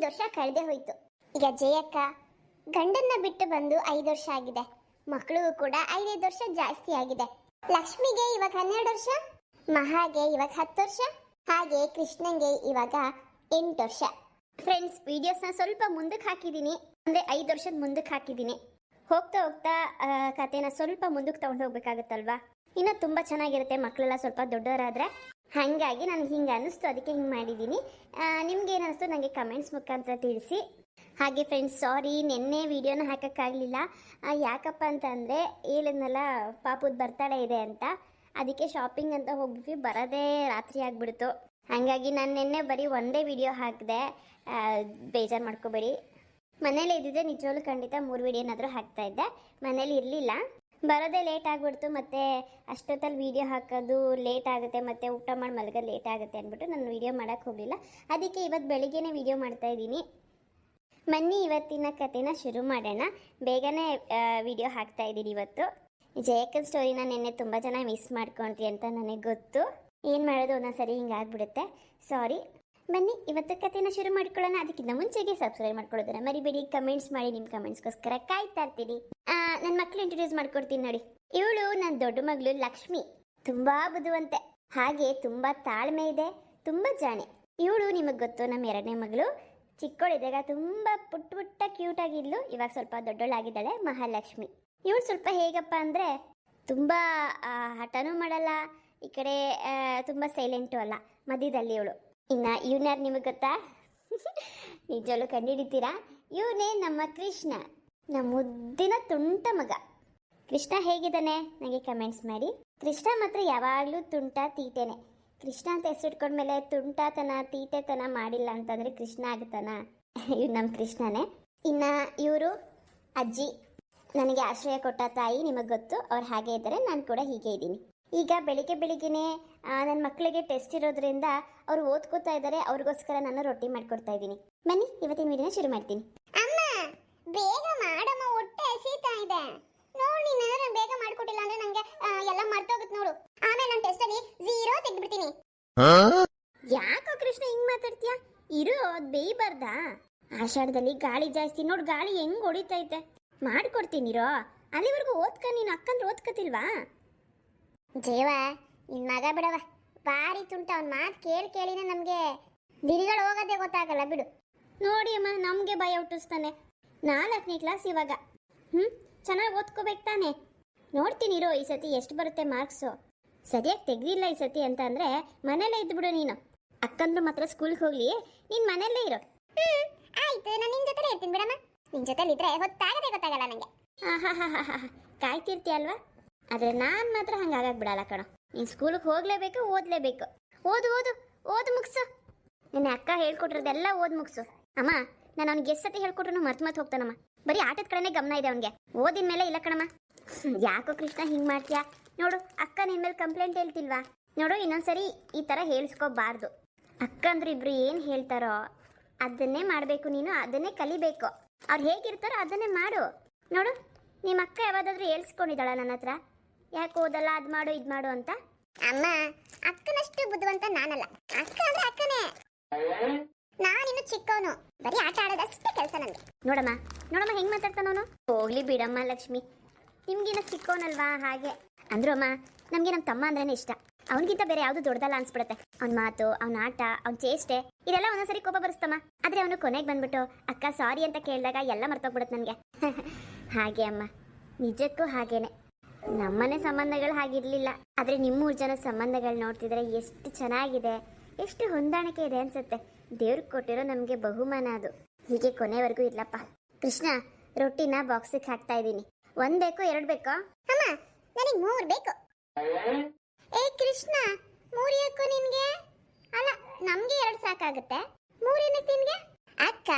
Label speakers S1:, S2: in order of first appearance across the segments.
S1: ವರ್ಷ ಕಳೆದೇ ಹೋಯ್ತು. ಈಗ ಜಯಕ್ಕ ಗಂಡನ್ನ ಬಿಟ್ಟು ಬಂದು 5 ವರ್ಷ ಆಗಿದೆ. ಮಕ್ಕಳಿಗೂ ಕೂಡ 5 ವರ್ಷ ಜಾಸ್ತಿ ಆಗಿದೆ. ಲಕ್ಷ್ಮಿಗೆ ಇವಾಗ 12 ವರ್ಷ, ಮಹಾಗೆ ಇವಾಗ 10 ವರ್ಷ, ಹಾಗೆ ಕೃಷ್ಣಂಗೆ ಇವಾಗ 8 ವರ್ಷ. ಫ್ರೆಂಡ್ಸ್, ವಿಡಿಯೋಸ್ನ ಸ್ವಲ್ಪ ಮುಂದಕ್ಕೆ ಹಾಕಿದ್ದೀನಿ, ಅಂದರೆ 5 ವರ್ಷದ ಮುಂದಕ್ಕೆ ಹಾಕಿದ್ದೀನಿ. ಹೋಗ್ತಾ ಹೋಗ್ತಾ ಕಥೆನ ಸ್ವಲ್ಪ ಮುಂದಕ್ಕೆ ತಗೊಂಡು ಹೋಗ್ಬೇಕಾಗತ್ತಲ್ವಾ. ಇನ್ನು ತುಂಬ ಚೆನ್ನಾಗಿರುತ್ತೆ ಮಕ್ಕಳೆಲ್ಲ ಸ್ವಲ್ಪ ದೊಡ್ಡವರಾದರೆ. ಹಾಗಾಗಿ ನನಗೆ ಹಿಂಗೆ ಅನ್ನಿಸ್ತು, ಅದಕ್ಕೆ ಹಿಂಗೆ ಮಾಡಿದ್ದೀನಿ. ನಿಮ್ಗೆ ಏನು ಅನ್ನಿಸ್ತು ನನಗೆ ಕಮೆಂಟ್ಸ್ ಮುಖಾಂತರ ತಿಳಿಸಿ. ಹಾಗೆ ಫ್ರೆಂಡ್ಸ್, ಸಾರಿ ನಿನ್ನೆ ವಿಡಿಯೋನ ಹಾಕೋಕ್ಕಾಗಲಿಲ್ಲ. ಯಾಕಪ್ಪ ಅಂತ ಅಂದರೆ ಹೇಳಿದ್ನಲ್ಲ ಪಾಪದ ಬರ್ತಡೇ ಇದೆ ಅಂತ, ಅದಕ್ಕೆ ಶಾಪಿಂಗ್ ಅಂತ ಹೋಗ್ಬಿಟ್ಟು ಬರೋದೇ ರಾತ್ರಿ ಆಗಿಬಿಡ್ತು. ಹಾಗಾಗಿ ನಾನು ನಿನ್ನೆ ಬರೀ ಒಂದೇ ವಿಡಿಯೋ ಹಾಕಿದೆ, ಬೇಜಾರು ಮಾಡ್ಕೋಬೇಡಿ. ಮನೇಲಿ ಇದ್ದಿದ್ದೆ ನಿಜವಾಗ್ಲೂ ಖಂಡಿತ 3 ವಿಡಿಯೋನಾದರೂ ಹಾಕ್ತಾಯಿದ್ದೆ. ಮನೇಲಿ ಇರಲಿಲ್ಲ, ಬರೋದೇ ಲೇಟ್ ಆಗಿಬಿಡ್ತು. ಮತ್ತು ಅಷ್ಟೊತ್ತಲ್ಲಿ ವೀಡಿಯೋ ಹಾಕೋದು ಲೇಟ್ ಆಗುತ್ತೆ, ಮತ್ತು ಊಟ ಮಾಡಿ ಮಲಗೋದು ಲೇಟ್ ಆಗುತ್ತೆ ಅಂದ್ಬಿಟ್ಟು ನಾನು ವೀಡಿಯೋ ಮಾಡೋಕ್ಕೆ ಹೋಗಲಿಲ್ಲ. ಅದಕ್ಕೆ ಇವತ್ತು ಬೆಳಿಗ್ಗೆನೇ ವೀಡಿಯೋ ಮಾಡ್ತಾಯಿದ್ದೀನಿ. ಬನ್ನಿ ಇವತ್ತಿನ ಕಥೆನ ಶುರು ಮಾಡೋಣ. ಬೇಗನೆ ವಿಡಿಯೋ ಹಾಕ್ತಾಯಿದ್ದೀನಿ ಇವತ್ತು. ಜಯಕ್ಕನ ಸ್ಟೋರಿನ ನಿನ್ನೆ ತುಂಬ ಜನ ಮಿಸ್ ಮಾಡ್ಕೊಂಡ್ರಿ ಅಂತ ನನಗೆ ಗೊತ್ತು. ಏನು ಮಾಡೋದು ಒಂದೊಂದು ಸರಿ ಹಿಂಗಾಗ್ಬಿಡುತ್ತೆ, ಸಾರಿ. ಬನ್ನಿ ಇವತ್ತು ಕಥೆನ ಶುರು ಮಾಡ್ಕೊಳ್ಳೋಣ. ಅದಕ್ಕಿಂತ ಮುಂಚೆಗೆ ಸಬ್ಸ್ಕ್ರೈಬ್ ಮಾಡ್ಕೊಳ್ಳೋದನ್ನ ಮರಿಬೇಡಿ. ಕಮೆಂಟ್ಸ್ ಮಾಡಿ, ನಿಮ್ಮ ಕಮೆಂಟ್ಸ್ಗೋಸ್ಕರ ಕಾಯ್ತಾ ಇರ್ತೀನಿ. ನನ್ನ ಮಕ್ಕಳು ಇಂಟ್ರೊಡ್ಯೂಸ್ ಮಾಡ್ಕೊಡ್ತೀನಿ ನೋಡಿ. ಇವಳು ನನ್ನ ದೊಡ್ಡ ಮಗಳು ಲಕ್ಷ್ಮಿ, ತುಂಬ ಬುದ್ಧಿವಂತೆ, ಹಾಗೆ ತುಂಬ ತಾಳ್ಮೆ ಇದೆ, ತುಂಬ ಜಾಣೆ. ಇವಳು ನಿಮಗೆ ಗೊತ್ತು ನಮ್ಮ 2ನೇ ಮಗಳು. ಚಿಕ್ಕವಳಿದ್ದಾಗ ತುಂಬ ಪುಟ್ಟ ಕ್ಯೂಟ್ ಆಗಿದ್ಲು, ಇವಾಗ ಸ್ವಲ್ಪ ದೊಡ್ಡವಳಾಗಿದ್ದಾಳೆ, ಮಹಾಲಕ್ಷ್ಮಿ. ಇವಳು ಸ್ವಲ್ಪ ಹೇಗಪ್ಪ ಅಂದರೆ ತುಂಬ ಹಠನೂ ಮಾಡಲ್ಲ, ಈ ಕಡೆ ತುಂಬ ಸೈಲೆಂಟು ಅಲ್ಲ, ಮಧ್ಯದಲ್ಲಿ ಇವಳು. ಇನ್ನು ಇವನ್ಯಾರು ನಿಮಗೆ ಗೊತ್ತಾ? ನಿಜವಲ್ಲೂ ಕಂಡುಹಿಡಿತೀರಾ? ಇವನೇ ನಮ್ಮ ಕೃಷ್ಣ, ನಮ್ಮ ಮುದ್ದಿನ ತುಂಟ ಮಗ. ಕೃಷ್ಣ ಹೇಗಿದ್ದಾನೆ ನನಗೆ ಕಮೆಂಟ್ಸ್ ಮಾಡಿ. ಕೃಷ್ಣ ಮಾತ್ರ ಯಾವಾಗಲೂ ತುಂಟ ತೀಟೆನೆ. ಕೃಷ್ಣ ಅಂತ ಹೆಸರಿಟ್ಕೊಂಡ್ಮೇಲೆ ತುಂಟತನ ತೀಟೆತನ ಮಾಡಿಲ್ಲ ಅಂತಂದರೆ ಕೃಷ್ಣ ಆಗುತ್ತಾನ? ಇವ್ರು ನಮ್ಮ ಕೃಷ್ಣನೇ. ಇನ್ನು ಇವರು ಅಜ್ಜಿ, ನನಗೆ ಆಶ್ರಯ ಕೊಟ್ಟ ತಾಯಿ, ನಿಮಗೆ ಗೊತ್ತು. ಅವ್ರು ಹಾಗೆ ಇದ್ದಾರೆ, ನಾನು ಕೂಡ ಹೀಗೆ ಇದ್ದೀನಿ. ಈಗ ಬೆಳಿಗ್ಗೆನೇ ನನ್ನ ಮಕ್ಕಳಿಗೆ ಟೆಸ್ಟ್ ಇರೋದ್ರಿಂದ ಅವರು ಓದ್ಕೋತಾ ಇದ್ದಾರೆ, ಅವ್ರಿಗೋಸ್ಕರ ನಾನು ರೊಟ್ಟಿ ಮಾಡ್ಕೊಡ್ತಾ ಇದ್ದೀನಿ. ಬನ್ನಿ ಇವತ್ತಿನ ವಿಡಿಯೋನ ಶುರು ಮಾಡ್ತೀನಿ. ಅಮ್ಮ ಬೇಗ ಮಾಡಮ್ಮ, ಹೊಟ್ಟೆ ಹಸಿತಾ ಇದೆ. ನೋಡಿ ನೀನು ಏನಾದ್ರು ಬೇಗ ಮಾಡ್ಕೊಟ್ಟಿಲ್ಲ ಅಂದ್ರೆ ನಂಗೆ ಎಲ್ಲ ಮರ್ತೋಗುತ್ತೆ ನೋಡು. ಆಮೇಲೆ ನಾನು ಟೆಸ್ಟ್ ಅಲ್ಲಿ 0 ತೆಗೆದ್ಬಿಡ್ತೀನಿ. ಯಾಕೋ ಕೃಷ್ಣ ಹಿಂಗ್ ಮಾತಾಡ್ತೀಯ? ಇರು, ಅದ್ ಬೇಯಬಾರ್ದಾ? ಆಷಾಢದಲ್ಲಿ ಗಾಳಿ ಜಾಸ್ತಿ, ನೋಡು ಗಾಳಿ ಹೆಂಗ್ ಹೊಡಿತೈತೆ. ಮಾಡ್ಕೊಡ್ತೀನಿರೋ, ಅಲ್ಲಿವರೆಗೂ ಓದ್ಕ. ನೀನು ಅಕ್ಕಂದ್ರೆ ಓದ್ಕತಿಲ್ವಾ? ಜೀವ ನಿನ್ ಮಗ ಬಿಡವ, ಭಾರಿ ತುಂಟ. ಅವ್ನ ಮಾತು ಕೇಳಿನೇ ನಮಗೆ ದಿನಗಳು ಹೋಗೋದೇ ಗೊತ್ತಾಗಲ್ಲ ಬಿಡು. ನೋಡಿ ಅಮ್ಮ, ನಮಗೆ ಭಯ ಹುಟ್ಟಿಸ್ತಾನೆ. 4ನೇ ಕ್ಲಾಸ್ ಇವಾಗ. ಚೆನ್ನಾಗಿ ಓದ್ಕೋಬೇಕು ತಾನೆ. ನೋಡ್ತೀನಿ ಇರೋ, ಈ ಸತಿ ಎಷ್ಟು ಬರುತ್ತೆ ಮಾರ್ಕ್ಸು. ಸರಿಯಾಗಿ ತೆಗ್ದಿಲ್ಲ ಈ ಸತಿ ಅಂತ ಅಂದರೆ ಮನೇಲೇ ಇದ್ದುಬಿಡು ನೀನು. ಅಕ್ಕಂದ್ರು ಮಾತ್ರ ಸ್ಕೂಲ್ಗೆ ಹೋಗ್ಲಿ, ನೀನು ಮನೆಯಲ್ಲೇ ಇರೋ. ಆಯ್ತು, ನಾನು ನಿನ್ನ ಜೊತೆ ಇರ್ತೀನಿ ಬಿಡಮ್ಮ. ನಿನ್ನ ಜೊತೆಲಿ ಇದ್ರೆ ಹೊತ್ತಾಗದೇ ಗೊತ್ತಾಗಲ್ಲ ನನಗೆ. ಕಾಯ್ತಿರ್ತೀಯ ಅಲ್ವಾ? ಆದರೆ ನಾನು ಮಾತ್ರ ಹಂಗಾಗಕ್ಕೆ ಬಿಡಲ್ಲ ಕಣೋ. ನೀನು ಸ್ಕೂಲಿಗೆ ಹೋಗಲೇಬೇಕು, ಓದಲೇಬೇಕು. ಓದು ಮುಗಿಸು. ನಿನ್ನೆ ಅಕ್ಕ ಹೇಳ್ಕೊಟ್ರದೆಲ್ಲ ಮುಗಿಸು. ಅಮ್ಮ, ನಾನು ಅವ್ನಿಗೆ ಎಷ್ಟು ಸತಿ ಹೇಳ್ಕೊಟ್ರು ಮರ್ತು ಹೋಗ್ತಾನಮ್ಮ. ಬರೀ ಆಟದ ಕಡೆನೇ ಗಮನ ಇದೆ ಅವನಿಗೆ, ಓದಿನ ಮೇಲೆ ಇಲ್ಲ ಕಣಮ್ಮ. ಯಾಕೋ ಕೃಷ್ಣ ಹಿಂಗೆ ಮಾಡ್ತೀಯಾ? ನೋಡು, ಅಕ್ಕ ನಿನ್ನ ಮೇಲೆ ಕಂಪ್ಲೇಂಟ್ ಹೇಳ್ತಿಲ್ವಾ? ನೋಡು, ಇನ್ನೊಂದ್ಸರಿ ಈ ಥರ ಹೇಳಿಸ್ಕೋಬಾರ್ದು. ಅಕ್ಕ ಅಂದ್ರೆ ಇಬ್ರು ಏನು ಹೇಳ್ತಾರೋ ಅದನ್ನೇ ಮಾಡಬೇಕು, ನೀನು ಅದನ್ನೇ ಕಲಿಬೇಕು. ಅವ್ರು ಹೇಗಿರ್ತಾರೋ ಅದನ್ನೇ ಮಾಡು. ನೋಡು, ನಿಮ್ಮ ಅಕ್ಕ ಯಾವಾಗಾದ್ರೂ ಹೇಳ್ಸ್ಕೊಂಡಿದ್ದಾಳ ನನ್ನ ಹತ್ರ, ಯಾಕೆ ಓದಲ್ಲ, ಅದು ಮಾಡು ಇದು ಮಾಡು ಅಂತ? ಅಮ್ಮ, ಅಕ್ಕನಷ್ಟು ಬುದ್ಧಿವಂತ ನಾನಲ್ಲ. ಅಕ್ಕ ಅಂದ್ರೆ ಅಕ್ಕನೇ. ನಾನಿನ್ನು ಚಿಕ್ಕವನು, ಬರೀ ಆಟ ಆಡೋದಷ್ಟೇ ಕೆಲಸ ನನಗೆ. ನೋಡಮ್ಮ ಹೆಂಗ್ ಮಾತಾಡ್ತಾನವನು. ಹೋಗ್ಲಿ ಬಿಡಮ್ಮ ಲಕ್ಷ್ಮಿ, ನಿಮ್ಗಿನ್ನ ಚಿಕ್ಕವನಲ್ವಾ, ಹಾಗೆ ಅಂದ್ರು. ಅಮ್ಮ, ನಮ್ಗೆ ನಮ್ಮ ತಮ್ಮ ಅಂದ್ರೇನೆ ಇಷ್ಟ. ಅವನಿಗಿಂತ ಬೇರೆ ಯಾವುದು ದೊಡ್ಡದಲ್ಲ ಅನ್ಸ್ಬಿಡುತ್ತೆ. ಅವ್ನ ಮಾತು, ಅವ್ನ ಆಟ, ಅವ್ನ ಚೇಷ್ಟೆ, ಇದೆಲ್ಲ ಒಂದೊಂದ್ಸರಿ ಕೋಪ ಬರುತ್ತಮ್ಮ. ಆದ್ರೆ ಅವನು ಕೊನೆಗೆ ಬಂದ್ಬಿಟ್ಟು ಅಕ್ಕ ಸಾರಿ ಅಂತ ಕೇಳಿದಾಗ ಎಲ್ಲ ಮರ್ತೋಗ್ಬಿಡುತ್ತೆ ನನಗೆ. ಹಾಗೆ ಅಮ್ಮ, ನಿಜಕ್ಕೂ ಹಾಗೇನೆ. ನಮ್ಮನೆ ಸಂಬಂಧಗಳು ಹಾಗಿರ್ಲಿಲ್ಲ, ಆದ್ರೆ ನಿಮ್ಮ 3 ಜನ ಸಂಬಂಧಗಳು ನೋಡ್ತಿದ್ರೆ ಎಷ್ಟು ಚೆನ್ನಾಗಿದೆ, ಎಷ್ಟು ಹೊಂದಾಣಿಕೆ ಇದೆ ಅನ್ಸುತ್ತೆ. ದೇವ್ರಿಗೆ ಕೊಟ್ಟಿರೋ ನಮಗೆ ಬಹುಮಾನ ಅದು. ಹೀಗೆ ಕೊನೆವರೆಗೂ ಇರ್ಲಪ್ಪ. ಕೃಷ್ಣ, ರೊಟ್ಟಿನ ಬಾಕ್ಸಿಗೆ ಹಾಕ್ತಾ ಇದ್ದೀನಿ. 1 ಬೇಕೋ 2 ಬೇಕೋ? ಅಮ್ಮ, ನನಗೆ 3 ಬೇಕು. ಏ ಕೃಷ್ಣ, 3 ಯಾಕೋ ನಿನ್ಗೆ? ಅಲ್ಲ, ನಮ್ಗೆ 2 ಸಾಕಾಗುತ್ತೆ. 3 ಏನಕ್ಕೆ ನಿನ್ಗೆ? ಅಕ್ಕ,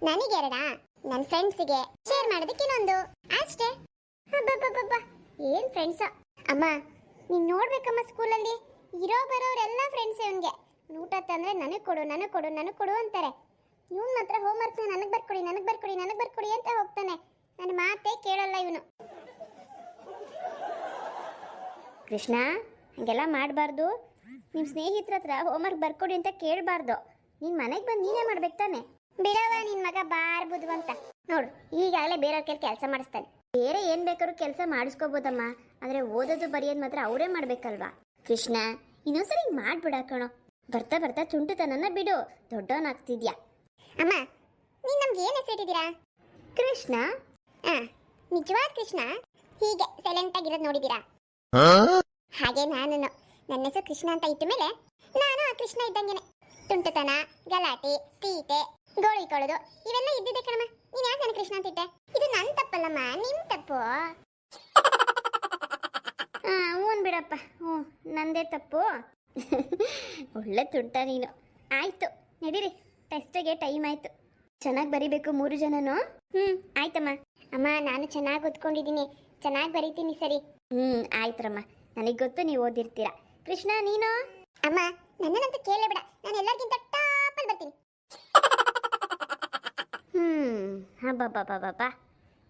S1: ನನಗೆ 2, ನನ್ನ ಫ್ರೆಂಡ್ಸಿಗೆ ಶೇರ್ ಮಾಡೋದಕ್ಕೆ ಇನ್ನೊಂದು ಅಷ್ಟೇ. ಏನ್ ಫ್ರೆಂಡ್ಸ ಅಮ್ಮ, ನೀನ್ ನೋಡ್ಬೇಕಮ್ಮ, ಸ್ಕೂಲಲ್ಲಿ ಇರೋ ಬರೋರೆಲ್ಲ ಫ್ರೆಂಡ್ಸ್. ಇವನ್ಗೆ ಊಟ ತಂದ್ರೆ ನನಗೆ ಕೊಡು ಅಂತಾರೆ. ಇವನ್ ಮಾತ್ರ ಹೋಮ್ವರ್ಕ್ನ ನನಗೆ ಬರ್ಕೊಡಿ ಅಂತ ಹೋಗ್ತಾನೆ. ನನ್ನ ಮಾತೇ ಕೇಳಲ್ಲ ಇವನು. ಕೃಷ್ಣ, ಹಂಗೆಲ್ಲ ಮಾಡಬಾರ್ದು. ನಿಮ್ಮ ಸ್ನೇಹಿತರ ಹತ್ರ ಹೋಮ್ವರ್ಕ್ ಬರ್ಕೊಡಿ ಅಂತ ಕೇಳಬಾರ್ದು. ನೀನು ಮನೆಗೆ ಬಂದು ನೀನೇ ಮಾಡ್ಬೇಕು ತಾನೆ. ಬಿಡವ ನಿನ್ ಮಗ ಬಾರ್ ಬುದ್ವಂತ ನೋಡು, ಈಗಾಗಲೇ ಬೇರೆಯವ್ರ ಕೈಲಿ ಕೆಲಸ ಮಾಡಿಸ್ತಾನೆ. ಬೇರೆ ಏನ್ ಬೇಕಾದ್ರೂ ಕೆಲಸ ಮಾಡಿಸ್ಕೋಬೋದಮ್ಮ, ಆದ್ರೆ ಓದೋದು ಬರೆಯೋದು ಮಾತ್ರ ಅವರೇ ಮಾಡ್ಬೇಕಲ್ವಾ? ಕೃಷ್ಣ, ಇನ್ನೊಂದ್ಸರಿ ಹಿಂಗ್ ಮಾಡ್ಬಿಡ ಕಣೋ. ಬರ್ತಾ ಬರ್ತಾ ತುಂಟುತನನ್ನ ಬಿಡು, ದೊಡ್ಡವನಾಗ್ತಿದ್ಯಾ. ಅಮ್ಮ, ನೀನ್ ನಮ್ಗೆ ಏನ್ ಹೆಸರಿಟ್ಟಿದ್ದೀರಾ? ಕೃಷ್ಣ. ನಿಜವಾದ ಕೃಷ್ಣ ಹೀಗೆ ಸೈಲೆಂಟ್ ಆಗಿರೋದು ನೋಡಿದೀರಾ? ಹಾಗೆ ನಾನು ನನ್ನ ಹೆಸರು ಕೃಷ್ಣ ಅಂತ ಇಟ್ಟ ಮೇಲೆ ನಾನು ಆ ಕೃಷ್ಣ ಇದ್ದಂಗೆನೆ. ತುಂಟತನ, ಗಲಾಟೆ, ತೀಟೆ, ಗೋಳಿಕೊಳ್ಳೋದು ಇವೆಲ್ಲ ಇದ್ದಿದ್ದೆ ಕಣಮ್ಮ. ನೀನ್ ಯಾಕೆ ನನ್ನ ಕೃಷ್ಣ ಅಂತ ಇಟ್ಟೆ? ಇದು ನನ್ನ ತಪ್ಪಲ್ಲಮ್ಮ, ನಿಮ್ ತಪ್ಪು. ಹ್ಞೂ ಬಿಡಪ್ಪ, ಹ್ಞೂ ನಂದೇ ತಪ್ಪು. ಒಳ್ಳೆ ತುಂಟ ನೀನು. ಆಯ್ತು ನಡೀರಿ, ಟೆಸ್ಟಿಗೆ ಟೈಮ್ ಆಯ್ತು. ಚೆನ್ನಾಗಿ ಬರಿಬೇಕು 3 ಜನನು. ಆಯ್ತಮ್ಮ. ಅಮ್ಮ, ನಾನು ಚೆನ್ನಾಗಿ ಓದ್ಕೊಂಡಿದ್ದೀನಿ, ಚೆನ್ನಾಗಿ ಬರೀತೀನಿ. ಸರಿ. ಆಯ್ತ್ರಮ್ಮ, ನನಗೆ ಗೊತ್ತು ನೀವು ಓದಿರ್ತೀರಾ. ಕೃಷ್ಣ ನೀನು? ಅಮ್ಮ, ನನ್ನಂತೂ ಕೇಳೇ ಬಿಡ, ನಾನು ಎಲ್ಲರಿಗಿಂತ ಟಾಪಲ್ಲಿ ಬರ್ತೀನಿ. ಹಬ್ಬಬ್ಬಬ್ಬಬ್ಬ,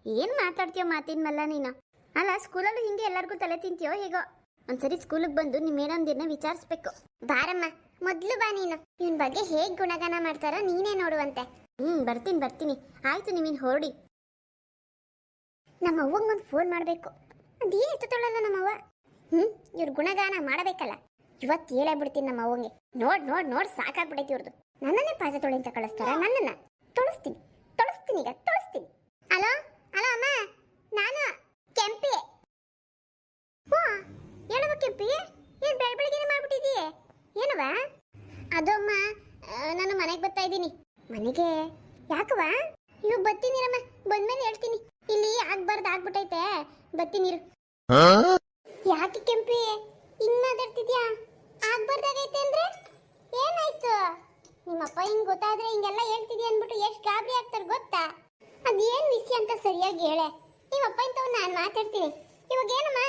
S1: ಏನು ಮಾತಾಡ್ತೀಯೋ ಮಾತಿನ ಮಲ್ಲ ನೀನು. ಅಲ್ಲ, ಸ್ಕೂಲಲ್ಲೂ ಹಿಂಗೆ ಎಲ್ಲರಿಗೂ ತಲೆ ತಿಂತೀಯೋ ಹೇಗೋ? ಒಂದ್ಸರಿ ಸ್ಕೂಲಿಗೆ ಬಂದು ನಿಮ್ಮ ಮೇಡಮ್ದಿರ್ನ ವಿಚಾರಿಸ್ಬೇಕು. ಬಾರಮ್ಮ, ಮೊದಲು ಬಾ ನೀನು. ಇವನ್ ಬಗ್ಗೆ ಹೇಗೆ ಗುಣಗಾನ ಮಾಡ್ತಾರೋ ನೀನೇ ನೋಡುವಂತೆ. ಬರ್ತೀನಿ. ಆಯ್ತು, ನೀವಿನ್ ಹೊರಡಿ. ನಮ್ಮ ಅವ್ವಂಗೊಂದು ಫೋನ್ ಮಾಡಬೇಕು. ಅದೇನು ಎತ್ತುತ್ತೊಳ್ಳಲ್ಲ ನಮ್ಮವ್ವ. ಇವ್ರ ಗುಣಗಾನ ಮಾಡಬೇಕಲ್ಲ. ಇವತ್ತು ಹೇಳೇ ಬಿಡ್ತೀನಿ ನಮ್ಮ ಅವ್ವಂಗೆ. ನೋಡ್ ಸಾಕಾಗ್ಬಿಟ್ಟೈತಿ ಇವ್ರದ್ದು. ನನ್ನನ್ನೇ ಪಾತ್ರೆ ತೊಳಿ ಅಂತ ಕಳಿಸ್ತಾರ, ನನ್ನನ್ನ ತೊಳಸ್ತೀನಿ. ಹಲೋ ಅಮ್ಮ, ನಾನು ಕೆಂಪಿ. ಏನವ ಕೆಂಪಿ, ಏನ್ ಬೆಳಬೆಳಗ್ಗೆ ಮಾಡ್ಬಿಟ್ಟಿದೀಯ? ಏನವ ಅದು? ಅಮ್ಮ, ನಾನು ಮನೆಗೆ ಬರ್ತಾ ಇದ್ದೀನಿ. ಮನೆಗೆ ಯಾಕವ? ಇವಾಗ ಬರ್ತೀನಿರಮ್ಮ, ಬಂದ್ಮೇಲೆ ಹೇಳ್ತೀನಿ. ಇಲ್ಲಿ ಆಗ್ಬಿಟ್ಟೈತೆ, ಬರ್ತೀನಿರು. ಯಾಕೆ ಕೆಂಪಿ ಹಿಂಗ್ ಮಾತಾಡ್ತಿದ್ಯಾ? ಆಗ್ಬಾರ್ದಾಗೈತೆ ಅಂದ್ರೆ ಏನಾಯ್ತು? ನಿಮ್ಮಪ್ಪ ಹಿಂಗ್ ಗೊತ್ತಾದ್ರೆ ಹಿಂಗೆಲ್ಲ ಹೇಳ್ತಿದ್ಯಾ ಅನ್ಬಿಟ್ಟು ಎಷ್ಟು ಗಾಬರಿ ಆಗ್ತಾರೆ ಗೊತ್ತಾ? ಅದೇನ್ ವಿಷಯ ಅಂತ ಸರಿಯಾಗಿ ಹೇಳೆ. ನಿಮ್ಮಪ್ಪ ಇಂತವ್ ನಾನು ಮಾತಾಡ್ತೀನಿ. ಇವಾಗ ಏನಮ್ಮ,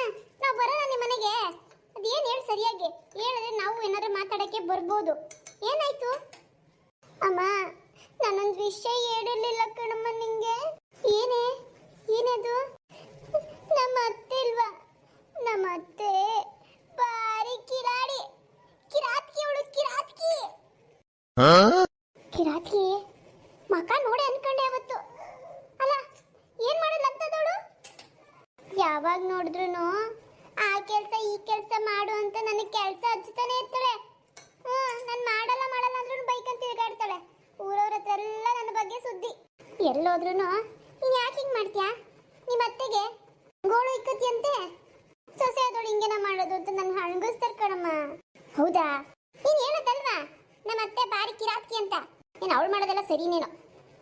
S1: ನಾವು ಬರೋಣ ನಿಮ್ಮ ಮನೆಗೆ? ಅದೇನ್ ಹೇಳಿ ಸರಿಯಾಗಿ ಹೇಳಿದ್ರೆ ನಾವು ಏನಾದ್ರು ಮಾತಾಡಕ್ಕೆ ಬರ್ಬೋದು. ಏನಾಯ್ತು? ಅಮ್ಮ, ನಾನೊಂದು ವಿಷಯ ಹೇಳಿರ್ಲಿಲ್ಲ ಕಣಮ್ಮ ನಿಂಗೆ. ಏನದು? ನಮ್ಮ ಅತ್ತೆ ಇಲ್ವಾ? ನಮ್ಮ ಅತ್ತೆ ಬಾರಿ ಕಿರಾತ್ಕಿ ಅವಳು. ಕಿರಾತ್ಕಿ ಮಕ ನೋಡಿ ಅನ್ಕೊಂಡೆ ಅವತ್ತು. ಅಲ್ಲ, ಏನ್ ಮಾಡೋದಂತದವಳು? ಯಾವಾಗ ನೋಡಿದ್ರು ಆ ಕೆಲಸ ಈ ಕೆಲಸ ಮಾಡು ಅಂತ ನನಗೆ ಕೆಲಸ ಹಚ್ತಾನೆ ಇರ್ತಾಳೆ. ನಾನು ಮಾಡಲ್ಲ ಅಂದ್ರೂ ಬೈಕ್ ಅಂತ ತಿರುಗಾಡ್ತಾಳೆ. ಊರವ್ರ ಹತ್ರ ಎಲ್ಲ ನನ್ನ ಬಗ್ಗೆ ಸುದ್ದಿ. ಎಲ್ಲೋದ್ರು ನೀನ್ ಯಾಕೆ ಹಿಂಗ್ ಮಾಡ್ತೀಯಾ? ನಿಮ್ಮ ಅತ್ತೆಗೆ ಗೋಳು ಇಕ್ಕತಿ ಅಂತೆ. ಸೊಸೆ ಆದೋಳು ಹಿಂಗೆನ ಮಾಡೋದು ಅಂತ ನನ್ನ ಹಣಗಿಸ್ತಾರ ಕಣಮ್ಮ. ಹೌದಾ? ನೀನ್ ಹೇಳೋದಲ್ವಾ ನಮ್ಮ ಅತ್ತೆ ಬಾರಿ ಕಿರಾತ್ಕಿ ಅಂತ? ಏನ್ ಅವಳು ಮಾಡೋದೆಲ್ಲ ಸರಿನೇನೋ?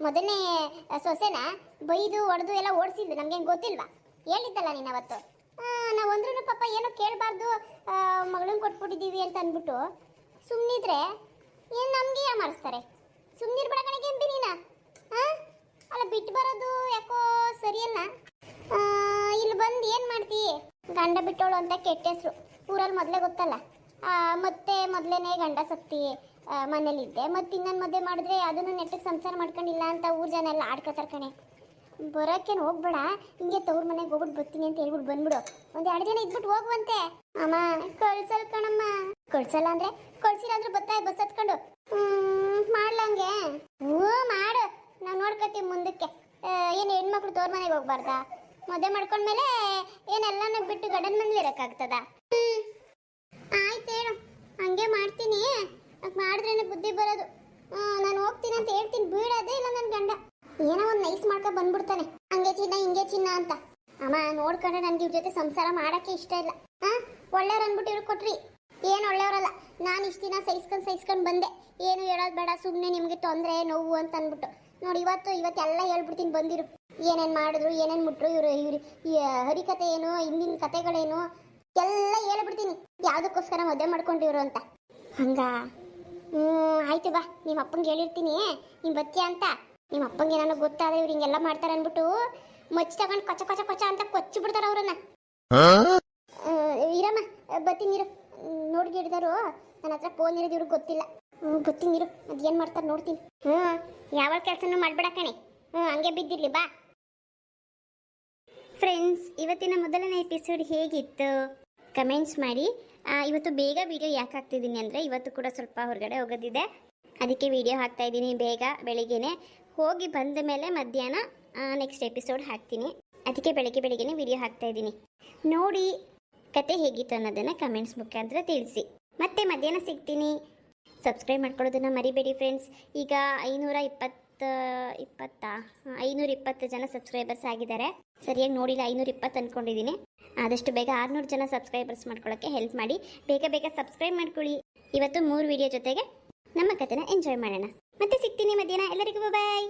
S1: ಮೊದಲನೇ ಸೊಸೆನ ಬೈದು ಹೊಡೆದು ಎಲ್ಲ ಓಡಿಸಿದ್ದು ನಮ್ಗೆ ಗೊತ್ತಿಲ್ವಾ? ಹೇಳಿದ್ದಲ್ಲ ನೀನು ಅವತ್ತು. ನಾವು ಅಂದ್ರೂ ಪಾಪ ಏನೋ ಕೇಳಬಾರ್ದು, ಮಗಳನ್ನ ಕೊಟ್ಬಿಟ್ಟಿದ್ದೀವಿ ಅಂತ ಅಂದ್ಬಿಟ್ಟು ಸುಮ್ಮನಿದ್ರೆ ಏನು ನಮಗೆ ಯಾಮಾರಿಸ್ತಾರೆ? ಸುಮ್ಮನಿರ್ಬೇಡ ಕಣಕ್ಕೆ ಎಂಬಿ ನೀನು. ಅಲ್ಲ, ಬಿಟ್ಟು ಬರೋದು ಯಾಕೋ ಸರಿಯಲ್ಲ. ಇಲ್ಲಿ ಬಂದು ಏನು ಮಾಡ್ತೀವಿ? ಗಂಡ ಬಿಟ್ಟೋಳು ಅಂತ ಕೆಟ್ಟ ಹೆಸರು ಊರಲ್ಲಿ ಮೊದಲೇ ಗೊತ್ತಲ್ಲ. ಮತ್ತೆ ಮೊದಲೇನೆ ಗಂಡ ಸಕ್ತಿ ಮನೇಲಿದ್ದೆ, ಮತ್ತೆ ಇನ್ನೊಂದು ಮದುವೆ ಮಾಡಿದ್ರೆ ಅದನ್ನು ನೆಟ್ಟಗೆ ಸಂಸಾರ ಮಾಡ್ಕೊಂಡಿಲ್ಲ ಅಂತ ಊರು ಜನ ಎಲ್ಲ ಆಡ್ಕೋತಾರೆ ಕಣೆ. ಬರೋಕ್ಕೇನು ಹೋಗ್ಬೇಡ, ಹಿಂಗೆ ತವ್ರ ಮನೆಗೆ ಹೋಗ್ಬಿಟ್ಟು ಬರ್ತೀನಿ ಅಂತ ಹೇಳ್ಬಿಟ್ಟು ಬಂದ್ಬಿಡು. 1-2 ದಿನ ಇದ್ಬಿಟ್ಟು ಹೋಗುವಂತೆ. ಅಮ್ಮ, ಕಳ್ಸಲ್ ಕಣಮ್ಮ. ಕಳ್ಸಲ್ಲ ಅಂದ್ರೆ ಕಳ್ಸಿಲ್ಲ ಬಸ್ ಹತ್ಕೊಂಡು ಮಾಡ್ಲಂಗೆ. ಮಾಡು, ನಾವು ನೋಡ್ಕೊತೀವಿ ಮುಂದಕ್ಕೆ. ಏನು ಹೆಣ್ಮಕ್ಳು ತವ್ರ ಮನೆಗೆ ಹೋಗ್ಬಾರ್ದಾ? ಮದುವೆ ಮಾಡ್ಕೊಂಡ್ಮೇಲೆ ಏನೆಲ್ಲನೂ ಬಿಟ್ಟು ಗಂಡನ ಮನೇಲಿ ಇರೋಕ್ಕಾಗ್ತದ? ಆಯ್ತು ಹೇಳು, ಹಂಗೆ ಮಾಡ್ತೀನಿ. ಮಾಡಿದ್ರೇನೆ ಬುದ್ಧಿ ಬರೋದು. ನಾನು ಹೋಗ್ತೀನಿ ಅಂತ ಹೇಳ್ತೀನಿ, ಬೀಳೋದೇ ಇಲ್ಲ ನನ್ನ ಗಂಡ. ಏನೋ ಒಂದು ನೈಸ್ ಮಾಡ್ಕೊ ಬಂದ್ಬಿಡ್ತಾನೆ, ಹಂಗೆ ಚಿನ್ನ ಹಿಂಗೆ ಚಿನ್ನ ಅಂತ. ಅಮ್ಮ, ನೋಡ್ಕೊಂಡ್ರೆ ನನಗೆ ಇವ್ರ ಜೊತೆ ಸಂಸಾರ ಮಾಡೋಕ್ಕೆ ಇಷ್ಟ ಇಲ್ಲ. ಒಳ್ಳೆಯವ್ರು ಅಂದ್ಬಿಟ್ಟು ಇವ್ರು ಕೊಟ್ರಿ, ಏನು ಒಳ್ಳೆಯವರಲ್ಲ. ನಾನು ಇಷ್ಟು ದಿನ ಸಹಿಸ್ಕೊಂಡು ಬಂದೆ. ಏನು ಹೇಳೋದು ಬೇಡ, ಸುಮ್ಮನೆ ನಿಮಗೆ ತೊಂದರೆ ನೋವು ಅಂತ ಅಂದ್ಬಿಟ್ಟು. ನೋಡಿ, ಇವತ್ತೆಲ್ಲ ಹೇಳ್ಬಿಡ್ತೀನಿ, ಬಂದಿರು. ಏನೇನು ಮಾಡಿದ್ರು, ಏನೇನು ಮುಟ್ರು, ಇವರು ಈ ಹರಿಕತೆ ಏನು, ಹಿಂದಿನ ಕತೆಗಳೇನು ಎಲ್ಲ ಹೇಳ್ಬಿಡ್ತೀನಿ. ಯಾವುದಕ್ಕೋಸ್ಕರ ಮದುವೆ ಮಾಡ್ಕೊಂಡಿವ್ರು ಅಂತ. ಹಂಗ? ಆಯ್ತು ಬಾ, ನಿಮ್ಮ ಅಪ್ಪಂಗೆ ಹೇಳಿರ್ತೀನಿ ನಿಮ್ಮ ಬತ್ಯ ಅಂತ. ನಿಮ್ಮ ಅಪ್ಪಂಗೆ ನನಗೆ ಗೊತ್ತಾದ್ರೆ ಇವ್ರು ಹಿಂಗೆಲ್ಲ ಮಾಡ್ತಾರೆ ಅಂದ್ಬಿಟ್ಟು ಮಚ್ಚಿ ತಗೊಂಡು ಕೊಚ್ಚ ಅಂತ ಕೊಚ್ಚಿ ಬಿಡ್ತಾರೆ ಅವ್ರನ್ನ. ಇರಮ್ಮ, ಬತ್ತೀನಿರು. ನೋಡ್ಗಿಡ್ದಾರು ನನ್ನ ಹತ್ರ ಫೋನ್ ಇರೋದು ಇವ್ರಿಗೆ ಗೊತ್ತಿಲ್ಲ. ಬತ್ತೀನಿರು, ಅದೇನು ಮಾಡ್ತಾರೆ ನೋಡ್ತೀನಿ. ಯಾವ ಕೆಲಸನೂ ಮಾಡ್ಬೇಡ ಕಣೆ. ಹಂಗೆ ಬಿದ್ದಿರ್ಲಿ ಬಾ. ಫ್ರೆಂಡ್ಸ್, ಇವತ್ತಿನ ಮೊದಲನೇ ಎಪಿಸೋಡ್ ಹೇಗಿತ್ತು ಕಮೆಂಟ್ಸ್ ಮಾಡಿ. ಇವತ್ತು ಬೇಗ ವಿಡಿಯೋ ಯಾಕೆ ಹಾಕ್ತಿದ್ದೀನಿ ಅಂದರೆ ಇವತ್ತು ಕೂಡ ಸ್ವಲ್ಪ ಹೊರಗಡೆ ಹೋಗೋದಿದೆ.
S2: ಅದಕ್ಕೆ ವಿಡಿಯೋ ಹಾಕ್ತಾ ಇದ್ದೀನಿ ಬೇಗ ಬೆಳಿಗ್ಗೆನೆ. ಹೋಗಿ ಬಂದ ಮೇಲೆ ಮಧ್ಯಾಹ್ನ ನೆಕ್ಸ್ಟ್ ಎಪಿಸೋಡ್ ಹಾಕ್ತೀನಿ. ಅದಕ್ಕೆ ಬೆಳಿಗ್ಗೆನೇ ವಿಡಿಯೋ ಹಾಕ್ತಾ ಇದ್ದೀನಿ. ನೋಡಿ ಕತೆ ಹೇಗಿತ್ತು ಅನ್ನೋದನ್ನು ಕಮೆಂಟ್ಸ್ ಮುಖಾಂತರ ತಿಳಿಸಿ. ಮತ್ತೆ ಮಧ್ಯಾಹ್ನ ಸಿಗ್ತೀನಿ. ಸಬ್ಸ್ಕ್ರೈಬ್ ಮಾಡ್ಕೊಳ್ಳೋದನ್ನು ಮರಿಬೇಡಿ ಫ್ರೆಂಡ್ಸ್. ಈಗ 520 ಜನ ಸಬ್ಸ್ಕ್ರೈಬರ್ಸ್ ಆಗಿದ್ದಾರೆ. ಸರಿಯಾಗಿ ನೋಡಿಲ್ಲ, 520 ಅಂದ್ಕೊಂಡಿದ್ದೀನಿ. ಆದಷ್ಟು ಬೇಗ 600 ಜನ ಸಬ್ಸ್ಕ್ರೈಬರ್ಸ್ ಮಾಡ್ಕೊಳ್ಳೋಕ್ಕೆ ಹೆಲ್ಪ್ ಮಾಡಿ. ಬೇಗ ಸಬ್ಸ್ಕ್ರೈಬ್ ಮಾಡ್ಕೊಳ್ಳಿ. ಇವತ್ತು 3 ವಿಡಿಯೋ ಜೊತೆಗೆ ನಮ್ಮ ಕತೆನ ಎಂಜಾಯ್ ಮಾಡೋಣ. ಮತ್ತೆ ಸಿಗ್ತೀನಿ ಮಧ್ಯಾಹ್ನ. ಎಲ್ಲರಿಗೂ ಬಾಯ್.